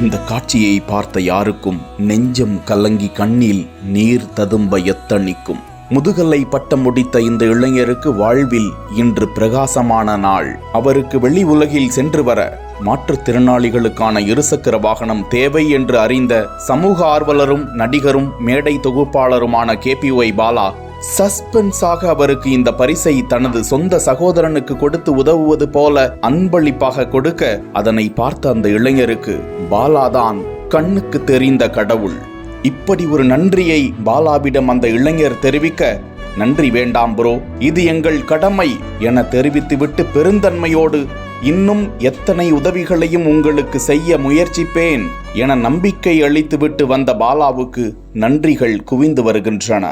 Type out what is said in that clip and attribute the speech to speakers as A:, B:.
A: இந்த காட்சியை பார்த்த யாருக்கும் நெஞ்சம் கலங்கி கண்ணில் நீர் ததும்ப எத்தனிக்கும். முதுகலை பட்டம் முடித்த இந்த இளைஞருக்கு வாழ்வில் இன்று பிரகாசமான நாள். அவருக்கு வெளி உலகில் சென்று வர மாற்றுத்திறனாளிகளுக்கான இருசக்கர வாகனம் தேவை என்று அறிந்த சமூக ஆர்வலரும் நடிகரும் மேடை தொகுப்பாளருமான KPY பாலா சஸ்பென்ஸாக அவருக்கு இந்த பரிசை தனது சொந்த சகோதரனுக்கு கொடுத்து உதவுவது போல அன்பளிப்பாக கொடுக்க, அதனை பார்த்த அந்த இளைஞருக்கு பாலாதான் கண்ணுக்கு தெரிந்த கடவுள். இப்படி ஒரு நன்றியை பாலாவிடம் அந்த இளைஞர் தெரிவிக்க, நன்றி வேண்டாம் ப்ரோ, இது எங்கள் கடமை என தெரிவித்துவிட்டு பெருந்தன்மையோடு இன்னும் எத்தனை உதவிகளையும் உங்களுக்கு செய்ய முயற்சிப்பேன் என நம்பிக்கை அளித்துவிட்டு வந்த பாலாவுக்கு நன்றிகள் குவிந்து வருகின்றன.